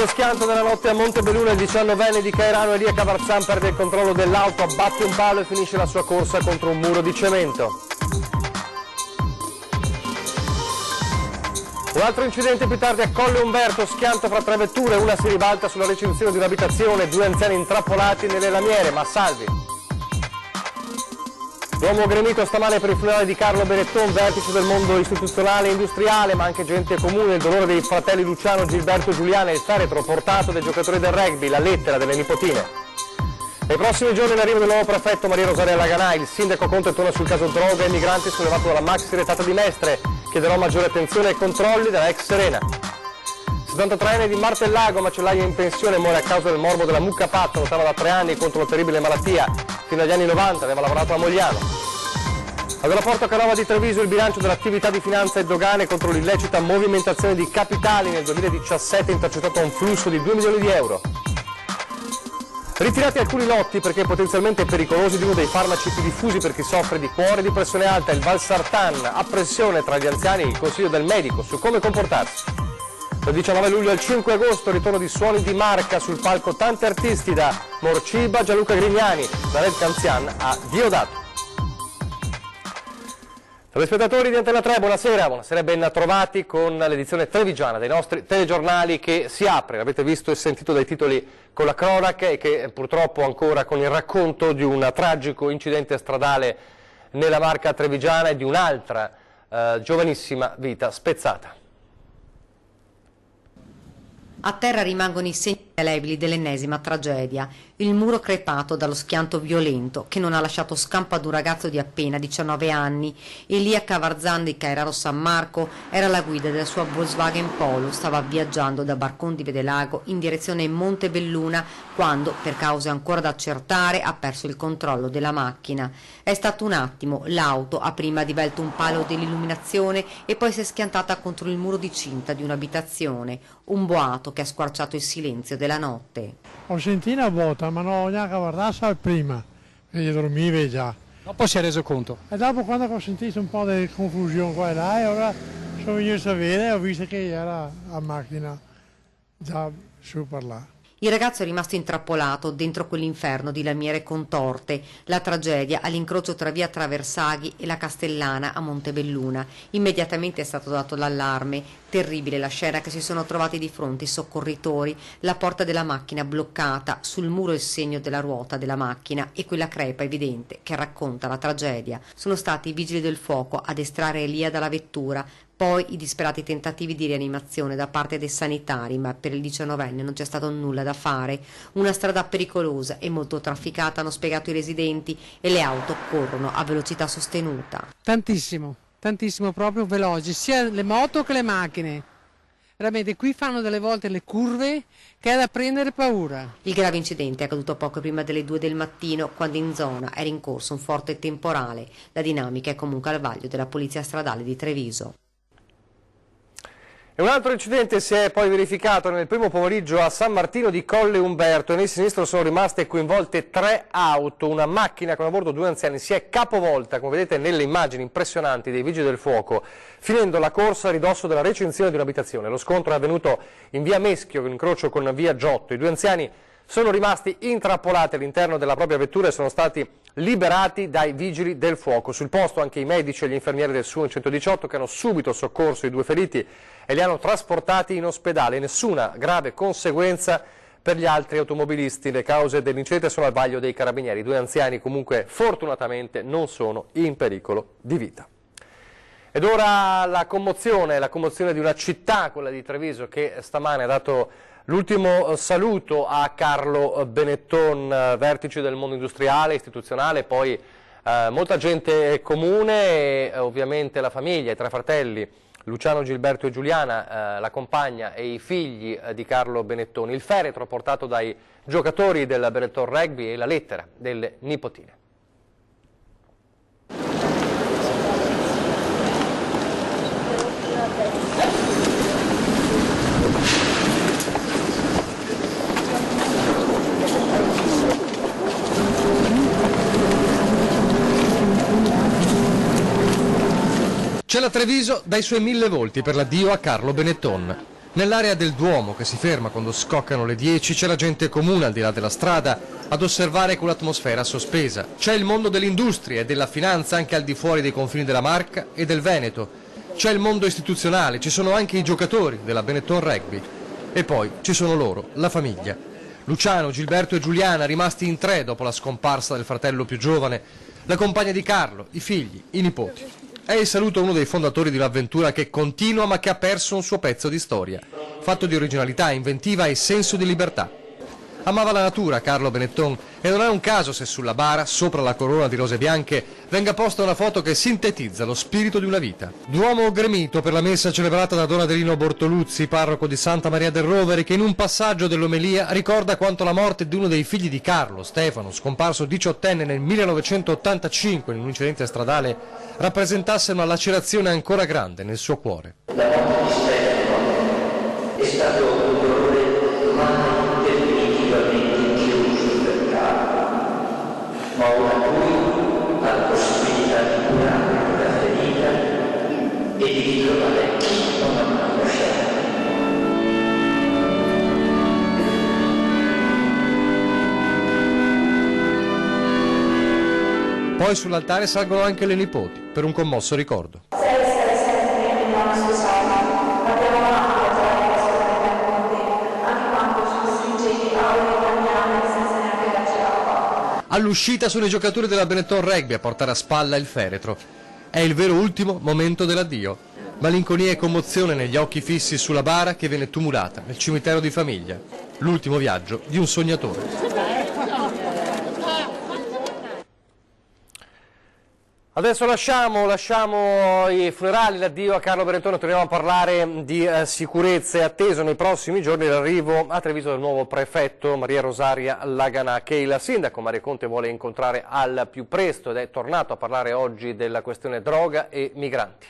schianto della notte a Montebelluna, il 19enne di Cairano Elia Cavarzan perde il controllo dell'auto, abbatte un palo e finisce la sua corsa contro un muro di cemento. Un altro incidente più tardi a Colle Umberto, schianto fra tre vetture, una si ribalta sulla recinzione di un'abitazione, due anziani intrappolati nelle lamiere, ma salvi. L'uomo gremito stamane per il funerale di Carlo Benetton, vertice del mondo istituzionale e industriale, ma anche gente comune, il dolore dei fratelli Luciano, Gilberto e Giuliana, il feretro portato dai giocatori del rugby, la lettera delle nipotine. Nei prossimi giorni l'arrivo del nuovo prefetto Maria Rosaria Laganai, il sindaco Conte torna sul caso droga e migranti sollevato dalla maxi retata di Mestre, chiederò maggiore attenzione ai controlli della ex Serena. 73enne di Martellago, macellaia in pensione, muore a causa del morbo della mucca patta, lottava da 3 anni contro una terribile malattia, fino agli anni 90 aveva lavorato a Mogliano. Ad Porto Canova di Treviso il bilancio dell'attività di finanza e dogane contro l'illecita movimentazione di capitali nel 2017 ha intercettato un flusso di 2 milioni di euro. Ritirati alcuni lotti perché potenzialmente pericolosi di uno dei farmaci più diffusi per chi soffre di cuore e di pressione alta, il Valsartan, apprensione tra gli anziani e il consiglio del medico su come comportarsi. Dal 19 luglio al 5 agosto ritorno di Suoni di Marca, sul palco tanti artisti da Morciba, Gianluca Grignani, da Red Canzian a Diodato. Telespettatori di Antena 3, buonasera e ben trovati con l'edizione trevigiana dei nostri telegiornali che si apre, l'avete visto e sentito dai titoli con la cronaca e che purtroppo ancora con il racconto di un tragico incidente stradale nella Marca trevigiana e di un'altra giovanissima vita spezzata. A terra rimangono i segni indelebili dell'ennesima tragedia, il muro crepato dallo schianto violento che non ha lasciato scampo ad un ragazzo di appena 19 anni. Elia Cavarzan di Cairano San Marco era alla guida della sua Volkswagen Polo, stava viaggiando da Barcon di Vedelago in direzione Montebelluna quando, per cause ancora da accertare, ha perso il controllo della macchina. È stato un attimo, l'auto ha prima divelto un palo dell'illuminazione e poi si è schiantata contro il muro di cinta di un'abitazione, un boato che ha squarciato il silenzio della notte. Ho sentito una botta, ma non ho neanche guardato prima, perché dormivi già. Dopo si è reso conto? E dopo, quando ho sentito un po' di confusione qua e là, e ora sono venuto a vedere e ho visto che era la macchina già su per là. Il ragazzo è rimasto intrappolato dentro quell'inferno di lamiere contorte, la tragedia all'incrocio tra via Traversaghi e la Castellana a Montebelluna. Immediatamente è stato dato l'allarme, terribile la scena che si sono trovati di fronte i soccorritori, la porta della macchina bloccata, sul muro il segno della ruota della macchina e quella crepa evidente che racconta la tragedia. Sono stati i vigili del fuoco ad estrarre Elia dalla vettura, poi i disperati tentativi di rianimazione da parte dei sanitari, ma per il 19enne non c'è stato nulla da fare. Una strada pericolosa e molto trafficata, hanno spiegato i residenti, e le auto corrono a velocità sostenuta. Tantissimo proprio veloci, sia le moto che le macchine. Veramente qui fanno delle volte le curve che è da prendere paura. Il grave incidente è accaduto poco prima delle 2 del mattino, quando in zona era in corso un forte temporale. La dinamica è comunque al vaglio della Polizia Stradale di Treviso. E un altro incidente si è poi verificato nel primo pomeriggio a San Martino di Colle Umberto e nel sinistro sono rimaste coinvolte 3 auto, una macchina con a bordo 2 anziani si è capovolta, come vedete nelle immagini impressionanti dei vigili del fuoco, finendo la corsa a ridosso della recinzione di un'abitazione. Lo scontro è avvenuto in via Meschio, incrocio con via Giotto. I 2 anziani sono rimasti intrappolati all'interno della propria vettura e sono stati liberati dai vigili del fuoco. Sul posto anche i medici e gli infermieri del SU 118 che hanno subito soccorso i 2 feriti e li hanno trasportati in ospedale. Nessuna grave conseguenza per gli altri automobilisti. Le cause dell'incidente sono al vaglio dei carabinieri. I 2 anziani comunque fortunatamente non sono in pericolo di vita. Ed ora la commozione di una città, quella di Treviso, che stamane ha dato l'ultimo saluto a Carlo Benetton, vertice del mondo industriale, istituzionale, poi molta gente comune e ovviamente la famiglia, i 3 fratelli, Luciano, Gilberto e Giuliana, la compagna e i figli di Carlo Benetton, il feretro portato dai giocatori del Benetton Rugby e la lettera delle nipotine. C'è la Treviso dai suoi 1000 volti per l'addio a Carlo Benetton. Nell'area del Duomo, che si ferma quando scoccano le 10, c'è la gente comune al di là della strada ad osservare quell'atmosfera sospesa. C'è il mondo dell'industria e della finanza anche al di fuori dei confini della Marca e del Veneto. C'è il mondo istituzionale, ci sono anche i giocatori della Benetton Rugby. E poi ci sono loro, la famiglia. Luciano, Gilberto e Giuliana, rimasti in 3 dopo la scomparsa del fratello più giovane, la compagna di Carlo, i figli, i nipoti. È il saluto a uno dei fondatori di un'avventura che continua ma che ha perso un suo pezzo di storia, fatto di originalità, inventiva e senso di libertà. Amava la natura Carlo Benetton e non è un caso se sulla bara, sopra la corona di rose bianche, venga posta una foto che sintetizza lo spirito di una vita. Duomo gremito per la messa celebrata da Don Adelino Bortoluzzi, parroco di Santa Maria del Rovere, che in un passaggio dell'omelia ricorda quanto la morte di uno dei figli di Carlo, Stefano, scomparso 18enne nel 1985 in un incidente stradale, rappresentasse una lacerazione ancora grande nel suo cuore. La morte di Stefano è stato un dolore mai definitivamente chiuso per Carlo, ma ora lui ha la possibilità di curare la ferita e di ritrovare chi non ha mai lasciato. Poi sull'altare salgono anche le nipoti, per un commosso ricordo. Sei sempre il nostro salmo, abbiamo amato la tua storia con te, anche quando ci stringevi aule italiane senza neanche darci l'acqua. All'uscita sono i giocatori della Benetton Rugby a portare a spalla il feretro. È il vero ultimo momento dell'addio. Malinconia e commozione negli occhi fissi sulla bara che viene tumulata nel cimitero di famiglia. L'ultimo viaggio di un sognatore. Adesso lasciamo i funerali, l'addio a Carlo Benetton e torniamo a parlare di sicurezza. È atteso nei prossimi giorni l'arrivo a Treviso del nuovo prefetto Maria Rosaria Laganà, che il sindaco Mario Conte vuole incontrare al più presto ed è tornato a parlare oggi della questione droga e migranti.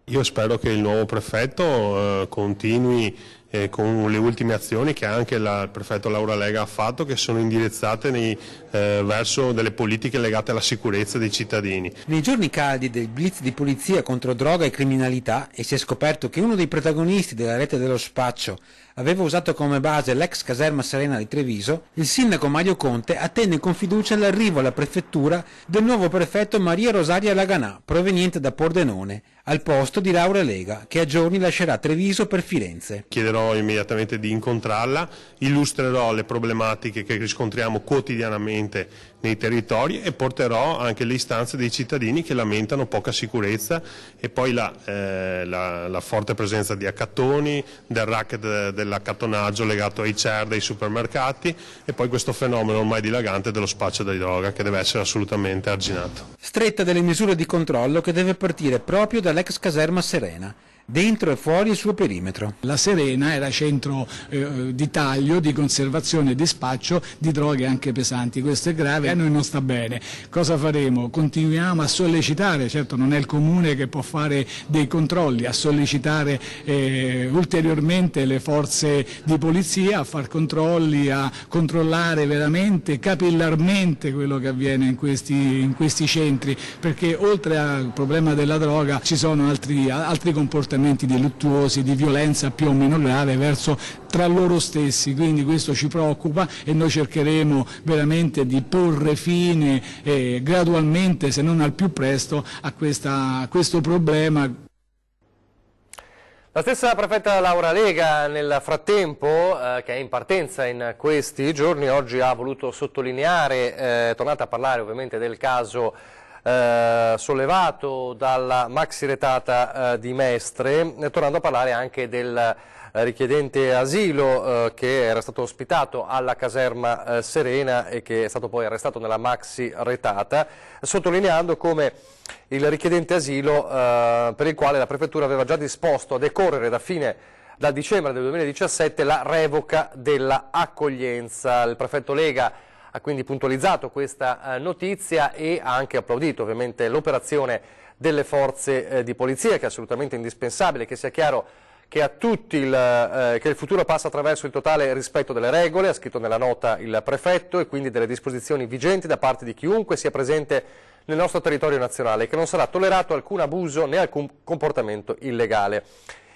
Io spero che il nuovo prefetto continui con le ultime azioni che anche il prefetto Laura Lega ha fatto, che sono indirizzate verso delle politiche legate alla sicurezza dei cittadini. Nei giorni caldi del blitz di polizia contro droga e criminalità, e si è scoperto che uno dei protagonisti della rete dello spaccio aveva usato come base l'ex caserma Serena di Treviso, il sindaco Mario Conte attende con fiducia l'arrivo alla prefettura del nuovo prefetto Maria Rosaria Laganà, proveniente da Pordenone, al posto di Laura Lega, che a giorni lascerà Treviso per Firenze. Chiederò immediatamente di incontrarla, illustrerò le problematiche che riscontriamo quotidianamente nei territori e porterò anche le istanze dei cittadini che lamentano poca sicurezza e poi la forte presenza di accattoni, del racket dell'accattonaggio legato ai CER dei supermercati e poi questo fenomeno ormai dilagante dello spaccio di droga che deve essere assolutamente arginato. Stretta delle misure di controllo che deve partire proprio dall'ex caserma Serena, dentro e fuori il suo perimetro. La Serena era centro di taglio, di conservazione e di spaccio di droghe anche pesanti. Questo è grave e a noi non sta bene. Cosa faremo? Continuiamo a sollecitare, certo non è il comune che può fare dei controlli, a sollecitare ulteriormente le forze di polizia a far controlli, a controllare veramente capillarmente quello che avviene in questi centri, perché oltre al problema della droga ci sono altri comportamenti delittuosi, di violenza più o meno grave verso tra loro stessi, quindi questo ci preoccupa e noi cercheremo veramente di porre fine gradualmente, se non al più presto, a questo problema. La stessa prefetta Laura Lega nel frattempo, che è in partenza in questi giorni, oggi ha voluto sottolineare, è tornata a parlare ovviamente del caso sollevato dalla maxi retata di Mestre, tornando a parlare anche del richiedente asilo che era stato ospitato alla caserma Serena e che è stato poi arrestato nella maxi retata, sottolineando come il richiedente asilo per il quale la prefettura aveva già disposto a decorrere da dicembre del 2017 la revoca della accoglienza. Il prefetto Lega ha quindi puntualizzato questa notizia e ha anche applaudito ovviamente l'operazione delle forze di polizia, che è assolutamente indispensabile, che sia chiaro che a tutti che il futuro passa attraverso il totale rispetto delle regole, ha scritto nella nota il prefetto, e quindi delle disposizioni vigenti da parte di chiunque sia presente nel nostro territorio nazionale, che non sarà tollerato alcun abuso né alcun comportamento illegale.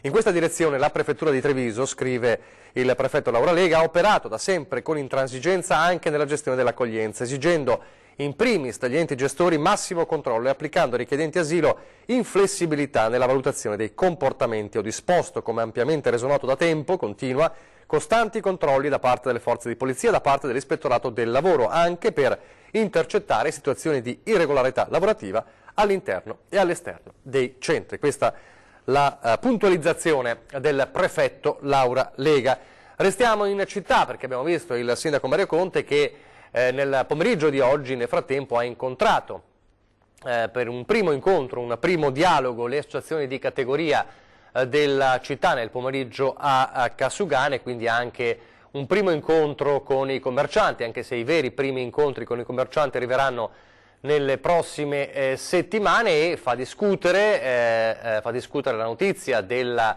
In questa direzione la Prefettura di Treviso, scrive il prefetto Laura Lega, ha operato da sempre con intransigenza anche nella gestione dell'accoglienza, esigendo in primis dagli enti gestori massimo controllo e applicando ai richiedenti asilo inflessibilità nella valutazione dei comportamenti. Ho disposto, come ampiamente reso noto da tempo, continua, costanti controlli da parte delle forze di polizia, da parte dell'Ispettorato del Lavoro, anche per intercettare situazioni di irregolarità lavorativa all'interno e all'esterno dei centri. Questa la puntualizzazione del prefetto Laura Lega. Restiamo in città perché abbiamo visto il sindaco Mario Conte che nel pomeriggio di oggi nel frattempo ha incontrato per un primo incontro, un primo dialogo le associazioni di categoria della città nel pomeriggio a Casugane, quindi anche un primo incontro con i commercianti, anche se i veri primi incontri con i commercianti arriveranno nelle prossime settimane, e fa discutere la notizia del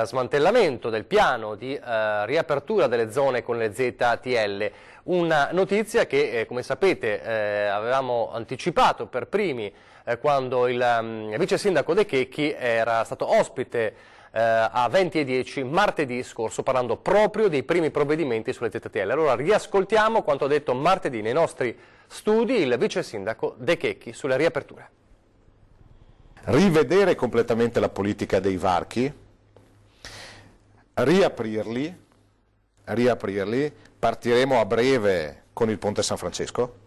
smantellamento del piano di riapertura delle zone con le ZTL, una notizia che come sapete avevamo anticipato per primi quando il vice sindaco De Checchi era stato ospite a 20:10 martedì scorso, parlando proprio dei primi provvedimenti sulle ZTL. Allora riascoltiamo quanto ha detto martedì nei nostri studi il vice sindaco De Checchi sulle riaperture. Rivedere completamente la politica dei varchi, riaprirli, partiremo a breve con il Ponte San Francesco,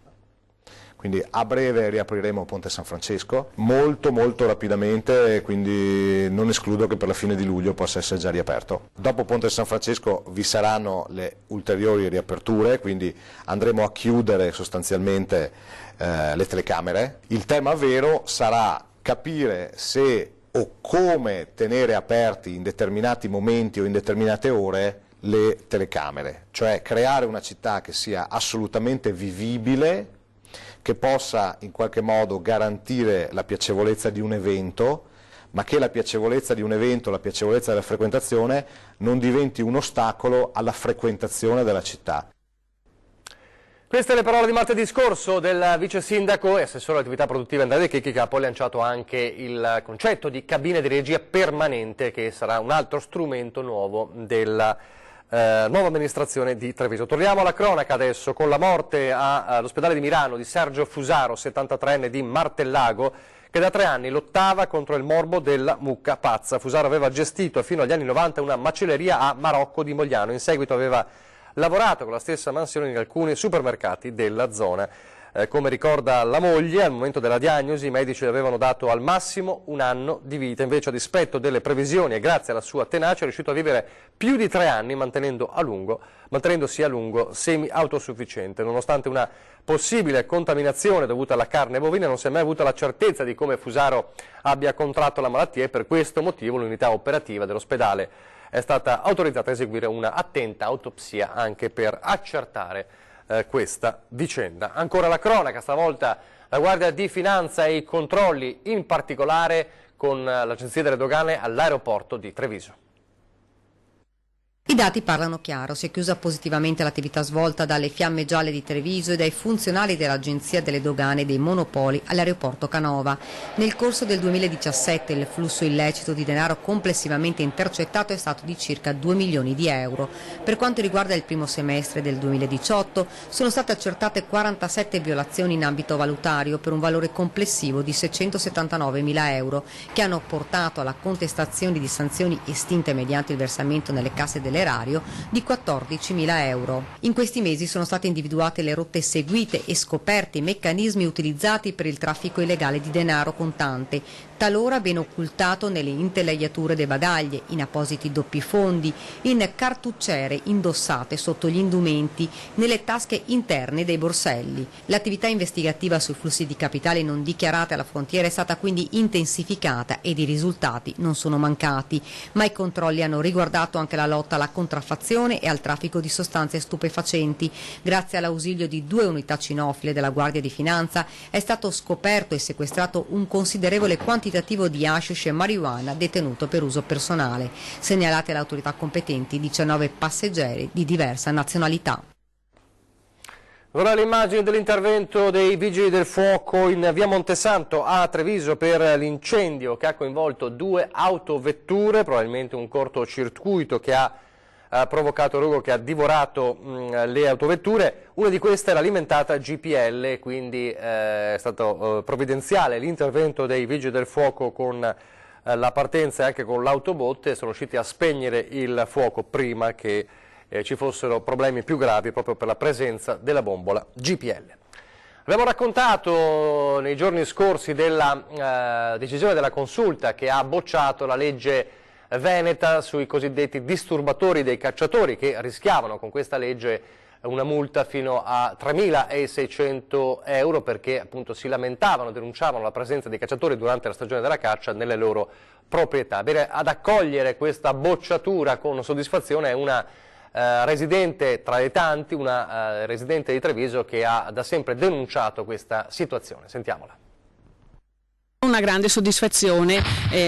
quindi a breve riapriremo Ponte San Francesco, molto rapidamente, quindi non escludo che per la fine di luglio possa essere già riaperto. Dopo Ponte San Francesco vi saranno le ulteriori riaperture, quindi andremo a chiudere sostanzialmente le telecamere. Il tema vero sarà capire se o come tenere aperti in determinati momenti o in determinate ore le telecamere, cioè creare una città che sia assolutamente vivibile, che possa in qualche modo garantire la piacevolezza di un evento, ma che la piacevolezza di un evento, la piacevolezza della frequentazione non diventi un ostacolo alla frequentazione della città. Queste le parole di martedì scorso del vice sindaco e assessore all'attività produttiva Andrea De Checchi, che ha poi lanciato anche il concetto di cabine di regia permanente, che sarà un altro strumento nuovo della nuova amministrazione di Treviso. Torniamo alla cronaca adesso con la morte all'ospedale di Milano di Sergio Fusaro, 73enne di Martellago, che da 3 anni lottava contro il morbo della mucca pazza. Fusaro aveva gestito fino agli anni 90 una macelleria a Marocco di Mogliano, in seguito aveva lavorato con la stessa mansione in alcuni supermercati della zona. Come ricorda la moglie, al momento della diagnosi i medici le avevano dato al massimo 1 anno di vita, invece a dispetto delle previsioni e grazie alla sua tenacia è riuscito a vivere più di 3 anni mantenendosi a lungo semi-autosufficiente. Nonostante una possibile contaminazione dovuta alla carne bovina non si è mai avuta la certezza di come Fusaro abbia contratto la malattia e per questo motivo l'unità operativa dell'ospedale è stata autorizzata a eseguire una attenta autopsia anche per accertare questa vicenda. Ancora la cronaca, stavolta la Guardia di Finanza e i controlli, in particolare con l'Agenzia delle Dogane all'aeroporto di Treviso. I dati parlano chiaro, si è chiusa positivamente l'attività svolta dalle Fiamme Gialle di Treviso e dai funzionari dell'Agenzia delle Dogane e dei Monopoli all'aeroporto Canova. Nel corso del 2017 il flusso illecito di denaro complessivamente intercettato è stato di circa 2 milioni di euro. Per quanto riguarda il primo semestre del 2018 sono state accertate 47 violazioni in ambito valutario per un valore complessivo di 679 mila euro, che hanno portato alla contestazione di sanzioni estinte mediante il versamento nelle casse dell'erario di 14.000 euro. In questi mesi sono state individuate le rotte seguite e scoperti i meccanismi utilizzati per il traffico illegale di denaro contante, talora ben occultato nelle intelaiature dei bagagli, in appositi doppi fondi, in cartucciere indossate sotto gli indumenti, nelle tasche interne dei borselli. L'attività investigativa sui flussi di capitali non dichiarati alla frontiera è stata quindi intensificata ed i risultati non sono mancati, ma i controlli hanno riguardato anche la lotta alla contraffazione e al traffico di sostanze stupefacenti. Grazie all'ausilio di 2 unità cinofile della Guardia di Finanza è stato scoperto e sequestrato un considerevole quantitativo di hashish e marijuana detenuto per uso personale. Segnalate alle autorità competenti 19 passeggeri di diversa nazionalità. Ora le immagini dell'intervento dei Vigili del Fuoco in via Montesanto a Treviso per l'incendio che ha coinvolto 2 autovetture, probabilmente un cortocircuito che ha provocato rogo che ha divorato le autovetture. Una di queste era alimentata GPL, quindi è stato provvidenziale l'intervento dei Vigili del Fuoco con la partenza e anche con l'autobotte, e sono riusciti a spegnere il fuoco prima che ci fossero problemi più gravi proprio per la presenza della bombola GPL. Abbiamo raccontato nei giorni scorsi della decisione della Consulta che ha bocciato la legge veneta sui cosiddetti disturbatori dei cacciatori, che rischiavano con questa legge una multa fino a 3.600 euro perché appunto si lamentavano, denunciavano la presenza dei cacciatori durante la stagione della caccia nelle loro proprietà. Bene, ad accogliere questa bocciatura con soddisfazione è una residente tra le tanti, una residente di Treviso che ha da sempre denunciato questa situazione. Sentiamola. Una grande soddisfazione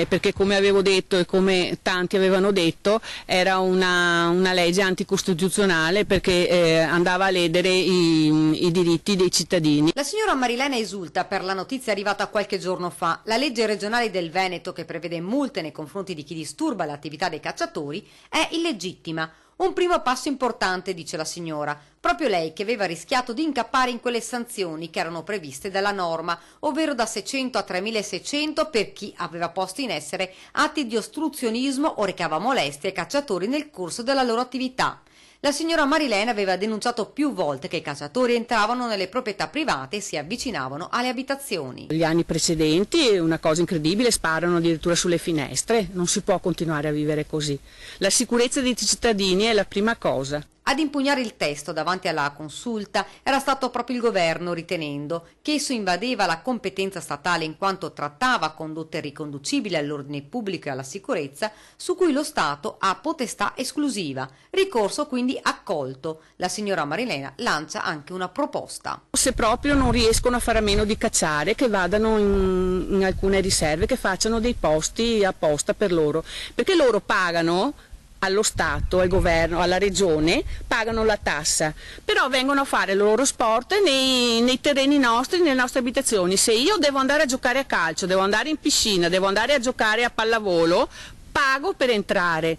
perché, come avevo detto e come tanti avevano detto, era una legge anticostituzionale perché andava a ledere i diritti dei cittadini. La signora Marilena esulta per la notizia arrivata qualche giorno fa. La legge regionale del Veneto, che prevede multe nei confronti di chi disturba l'attività dei cacciatori, è illegittima. Un primo passo importante, dice la signora, proprio lei che aveva rischiato di incappare in quelle sanzioni che erano previste dalla norma, ovvero da 600 a 3.600 per chi aveva posto in essere atti di ostruzionismo o recava molestie ai cacciatori nel corso della loro attività. La signora Marilena aveva denunciato più volte che i cacciatori entravano nelle proprietà private e si avvicinavano alle abitazioni. Gli anni precedenti, una cosa incredibile, sparano addirittura sulle finestre. Non si può continuare a vivere così. La sicurezza dei cittadini è la prima cosa. Ad impugnare il testo davanti alla Consulta era stato proprio il governo, ritenendo che esso invadeva la competenza statale in quanto trattava condotte riconducibili all'ordine pubblico e alla sicurezza su cui lo Stato ha potestà esclusiva. Ricorso quindi accolto. La signora Marilena lancia anche una proposta. Se proprio non riescono a fare a meno di cacciare, che vadano in alcune riserve, che facciano dei posti apposta per loro, perché loro pagano allo Stato, al governo, alla regione, pagano la tassa, però vengono a fare il loro sport nei terreni nostri, nelle nostre abitazioni. Se io devo andare a giocare a calcio, devo andare in piscina, devo andare a giocare a pallavolo, pago per entrare.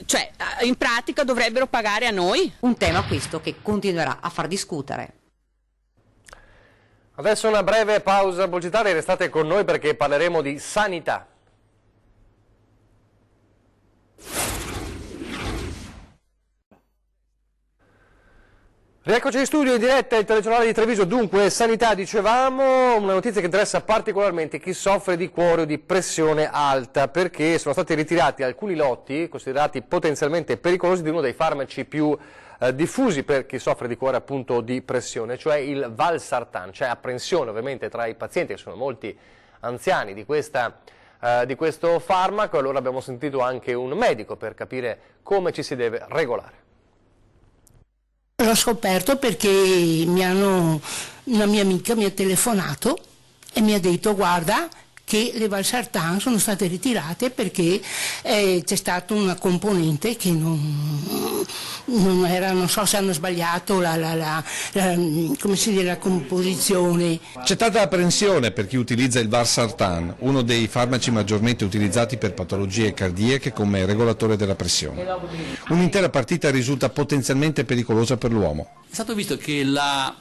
Cioè, in pratica dovrebbero pagare a noi. Un tema questo che continuerà a far discutere. Adesso una breve pausa pubblicitaria, restate con noi perché parleremo di sanità. Rieccoci in studio in diretta il telegiornale di Treviso. Dunque, sanità, dicevamo, una notizia che interessa particolarmente chi soffre di cuore o di pressione alta, perché sono stati ritirati alcuni lotti considerati potenzialmente pericolosi di uno dei farmaci più diffusi per chi soffre di cuore appunto di pressione, cioè il Valsartan. C'è apprensione ovviamente tra i pazienti, che sono molti anziani, di questo farmaco. Allora abbiamo sentito anche un medico per capire come ci si deve regolare. L'ho scoperto perché una mia amica mi ha telefonato e mi ha detto: guarda che le Valsartan sono state ritirate perché c'è stata una componente che non era, non so se hanno sbagliato come si dice, la composizione. C'è tanta apprensione per chi utilizza il Valsartan, uno dei farmaci maggiormente utilizzati per patologie cardiache come regolatore della pressione. Un'intera partita risulta potenzialmente pericolosa per l'uomo. È stato visto che la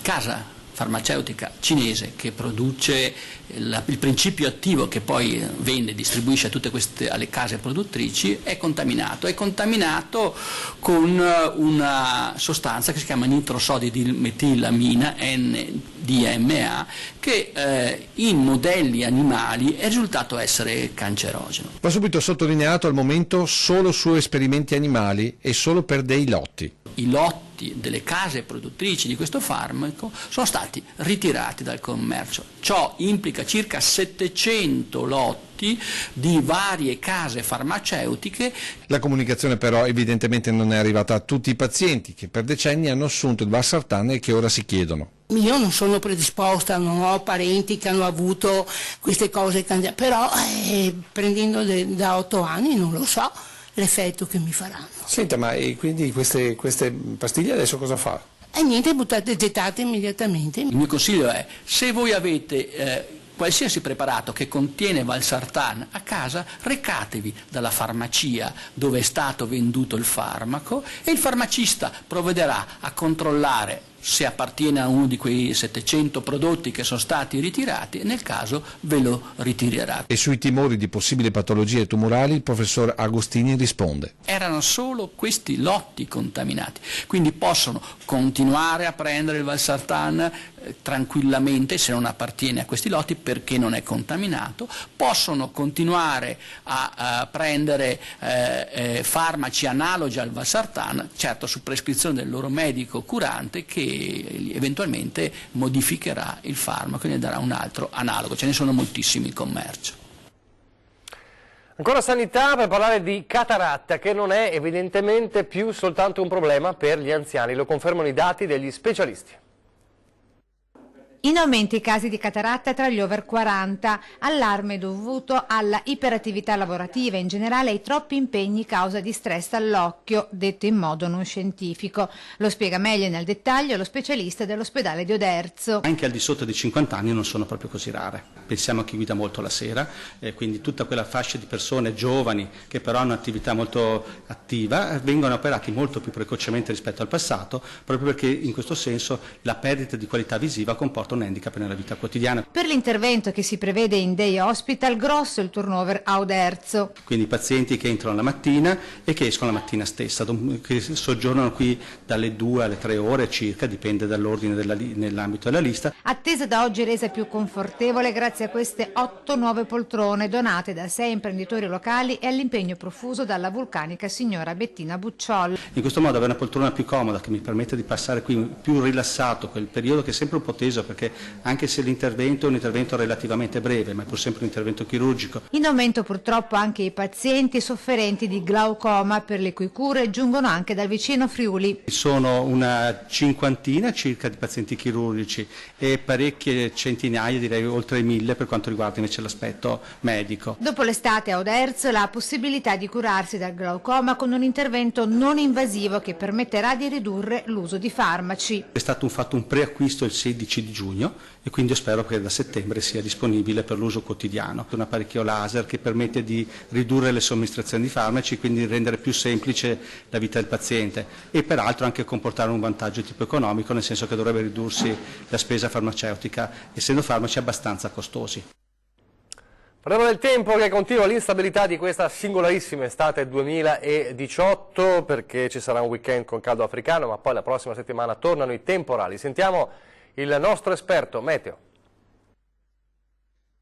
casa farmaceutica cinese che produce il principio attivo che poi vende e distribuisce a tutte queste alle case produttrici è contaminato con una sostanza che si chiama nitrosodidilmetilamina, NDMA, che in modelli animali è risultato essere cancerogeno. Va subito sottolineato al momento solo su esperimenti animali e solo per dei lotti. I lotti delle case produttrici di questo farmaco sono stati ritirati dal commercio. Ciò implica circa 700 lotti di varie case farmaceutiche. La comunicazione però evidentemente non è arrivata a tutti i pazienti che per decenni hanno assunto il Valsartan e che ora si chiedono. Io non sono predisposta, non ho parenti che hanno avuto queste cose, però prendendo da 8 anni non lo so l'effetto che mi faranno. Senta, ma quindi queste pastiglie adesso cosa fa? E niente, buttate, gettate immediatamente. Il mio consiglio è, se voi avete qualsiasi preparato che contiene valsartan a casa, recatevi dalla farmacia dove è stato venduto il farmaco e il farmacista provvederà a controllare se appartiene a uno di quei 700 prodotti che sono stati ritirati, e nel caso ve lo ritirerà. E sui timori di possibili patologie tumorali il professor Agostini risponde. Erano solo questi lotti contaminati, quindi possono continuare a prendere il valsartan tranquillamente se non appartiene a questi lotti perché non è contaminato, possono continuare a prendere farmaci analoghi al valsartan, certo su prescrizione del loro medico curante che eventualmente modificherà il farmaco e ne darà un altro analogo, ce ne sono moltissimi in commercio. Ancora sanità per parlare di cataratta, che non è evidentemente più soltanto un problema per gli anziani, lo confermano i dati degli specialisti. In aumento i casi di cataratta tra gli over 40, allarme dovuto alla iperattività lavorativa e in generale ai troppi impegni causa di stress all'occhio, detto in modo non scientifico. Lo spiega meglio nel dettaglio lo specialista dell'ospedale di Oderzo. Anche al di sotto dei 50 anni non sono proprio così rare. Pensiamo a chi guida molto la sera, quindi tutta quella fascia di persone giovani che però hanno un'attività molto attiva vengono operati molto più precocemente rispetto al passato, proprio perché in questo senso la perdita di qualità visiva comporta un handicap nella vita quotidiana. Per l'intervento che si prevede in Day Hospital, grosso il turnover a Oderzo. Quindi i pazienti che entrano la mattina e che escono la mattina stessa, che soggiornano qui dalle 2 alle 3 ore circa, dipende dall'ordine nell'ambito della lista. Attesa da oggi resa più confortevole grazie a queste 8 nuove poltrone donate da 6 imprenditori locali e all'impegno profuso dalla vulcanica signora Bettina Bucciol. In questo modo avere una poltrona più comoda che mi permette di passare qui più rilassato quel periodo che è sempre un po' teso, perché anche se l'intervento è un intervento relativamente breve, ma è pur sempre un intervento chirurgico. In aumento purtroppo anche i pazienti sofferenti di glaucoma, per le cui cure giungono anche dal vicino Friuli. Sono una cinquantina circa di pazienti chirurgici e parecchie centinaia, direi oltre 1000 per quanto riguarda invece l'aspetto medico. Dopo l'estate a Oderzo la possibilità di curarsi dal glaucoma con un intervento non invasivo che permetterà di ridurre l'uso di farmaci. È stato fatto un preacquisto il 16 di giugno e quindi io spero che da settembre sia disponibile per l'uso quotidiano. Un apparecchio laser che permette di ridurre le somministrazioni di farmaci, quindi rendere più semplice la vita del paziente e peraltro anche comportare un vantaggio di tipo economico, nel senso che dovrebbe ridursi la spesa farmaceutica, essendo farmaci abbastanza costosi. Parliamo del tempo, che continua l'instabilità di questa singolarissima estate 2018, perché ci sarà un weekend con caldo africano, ma poi la prossima settimana tornano i temporali. Sentiamo il nostro esperto meteo.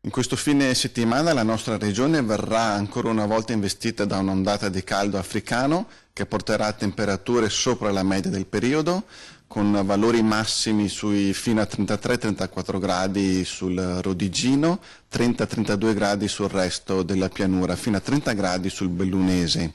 In questo fine settimana la nostra regione verrà ancora una volta investita da un'ondata di caldo africano che porterà a temperature sopra la media del periodo, con valori massimi fino a 33-34 gradi sul Rodigino, 30-32 gradi sul resto della pianura, fino a 30 gradi sul Bellunese.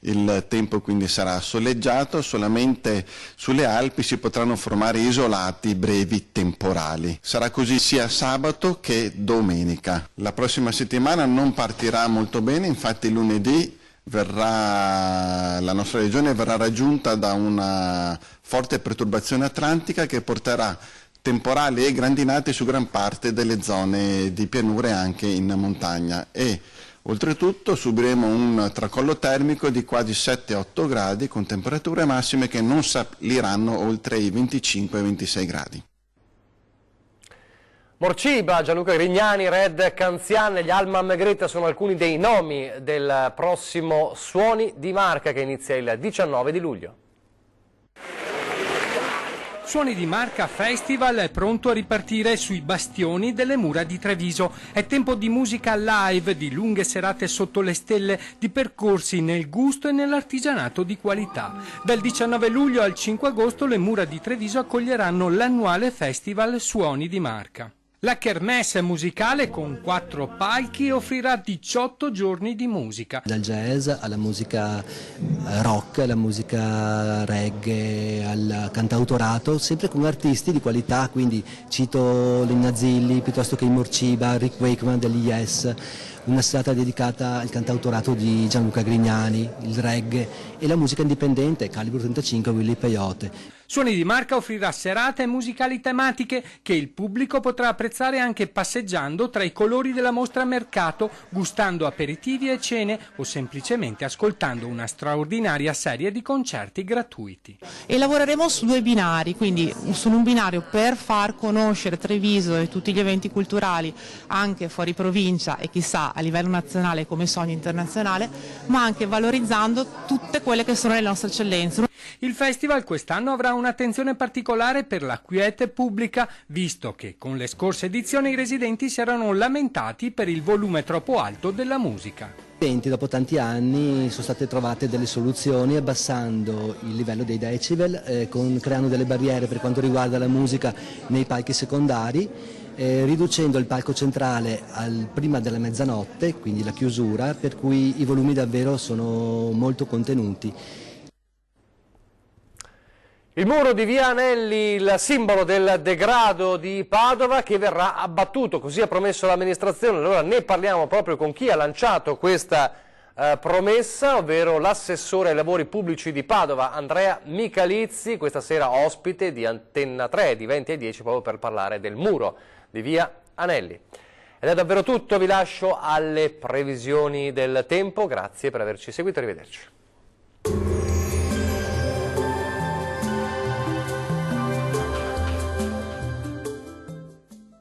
Il tempo quindi sarà soleggiato, solamente sulle Alpi si potranno formare isolati brevi temporali. Sarà così sia sabato che domenica. La prossima settimana non partirà molto bene, infatti lunedì la nostra regione verrà raggiunta da una forte perturbazione atlantica che porterà temporali e grandinate su gran parte delle zone di pianura e anche in montagna e oltretutto subiremo un tracollo termico di quasi 7-8 gradi con temperature massime che non saliranno oltre i 25-26 gradi. Morciba, Gianluca Grignani, Red Canzian e gli Alma Megretta sono alcuni dei nomi del prossimo Suoni di Marca che inizia il 19 di luglio. Suoni di Marca Festival è pronto a ripartire sui bastioni delle mura di Treviso. È tempo di musica live, di lunghe serate sotto le stelle, di percorsi nel gusto e nell'artigianato di qualità. Dal 19 luglio al 5 agosto le mura di Treviso accoglieranno l'annuale festival Suoni di Marca. La kermesse musicale con 4 palchi offrirà 18 giorni di musica. Dal jazz alla musica rock, alla musica reggae, al cantautorato, sempre con artisti di qualità, quindi cito Lenna Zilli piuttosto che i Morciba, Rick Wakeman degli Yes, una serata dedicata al cantautorato di Gianluca Grignani, il reggae e la musica indipendente, Calibro 35, Willy Peyote. Suoni di Marca offrirà serate musicali tematiche che il pubblico potrà apprezzare anche passeggiando tra i colori della mostra mercato, gustando aperitivi e cene o semplicemente ascoltando una straordinaria serie di concerti gratuiti. E lavoreremo su 2 binari, quindi su un binario per far conoscere Treviso e tutti gli eventi culturali anche fuori provincia e chissà a livello nazionale come sogno internazionale, ma anche valorizzando tutte quelle che sono le nostre eccellenze. Il festival quest'anno avrà un'attenzione particolare per la quiete pubblica, visto che con le scorse edizioni i residenti si erano lamentati per il volume troppo alto della musica. Dopo tanti anni sono state trovate delle soluzioni abbassando il livello dei decibel, creando delle barriere per quanto riguarda la musica nei palchi secondari, riducendo il palco centrale prima della mezzanotte, quindi la chiusura, per cui i volumi davvero sono molto contenuti. Il muro di Via Anelli, il simbolo del degrado di Padova, che verrà abbattuto, così ha promesso l'amministrazione. Allora ne parliamo proprio con chi ha lanciato questa promessa, ovvero l'assessore ai lavori pubblici di Padova, Andrea Michalizzi, questa sera ospite di Antenna 3 di 20 ai 10 proprio per parlare del muro di Via Anelli. Ed è davvero tutto, vi lascio alle previsioni del tempo, grazie per averci seguito, arrivederci.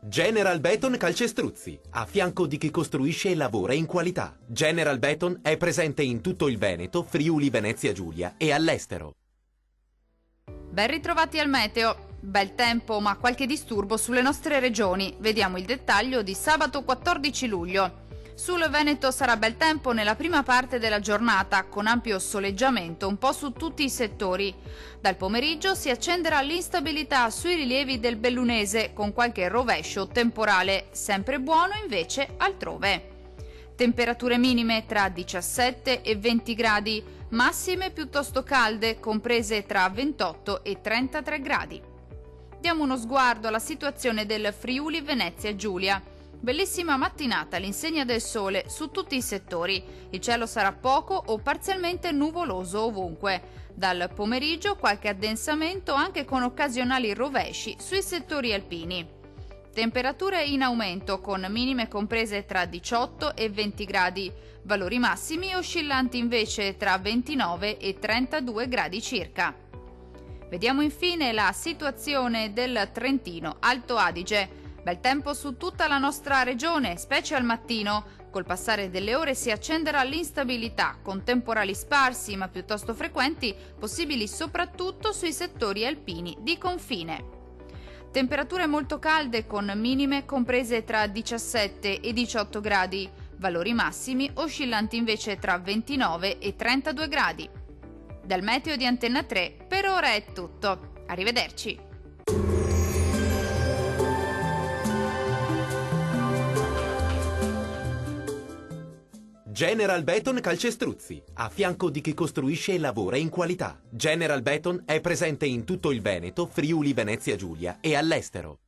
General Beton Calcestruzzi, a fianco di chi costruisce e lavora in qualità. General Beton è presente in tutto il Veneto, Friuli, Venezia Giulia e all'estero. Ben ritrovati al meteo. Bel tempo ma qualche disturbo sulle nostre regioni. Vediamo il dettaglio di sabato 14 luglio. Sul Veneto sarà bel tempo nella prima parte della giornata, con ampio soleggiamento un po' su tutti i settori. Dal pomeriggio si accenderà l'instabilità sui rilievi del Bellunese, con qualche rovescio temporale, sempre buono invece altrove. Temperature minime tra 17 e 20 gradi, massime piuttosto calde, comprese tra 28 e 33 gradi. Diamo uno sguardo alla situazione del Friuli Venezia Giulia. Bellissima mattinata all'insegna del sole su tutti i settori. Il cielo sarà poco o parzialmente nuvoloso ovunque. Dal pomeriggio qualche addensamento anche con occasionali rovesci sui settori alpini. Temperature in aumento con minime comprese tra 18 e 20 gradi. Valori massimi oscillanti invece tra 29 e 32 gradi circa. Vediamo infine la situazione del Trentino Alto Adige. Bel tempo su tutta la nostra regione, specie al mattino. Col passare delle ore si accenderà l'instabilità, con temporali sparsi ma piuttosto frequenti, possibili soprattutto sui settori alpini di confine. Temperature molto calde con minime comprese tra 17 e 18 gradi, valori massimi oscillanti invece tra 29 e 32 gradi. Dal meteo di Antenna 3 per ora è tutto. Arrivederci. General Beton Calcestruzzi, a fianco di chi costruisce e lavora in qualità. General Beton è presente in tutto il Veneto, Friuli, Venezia Giulia e all'estero.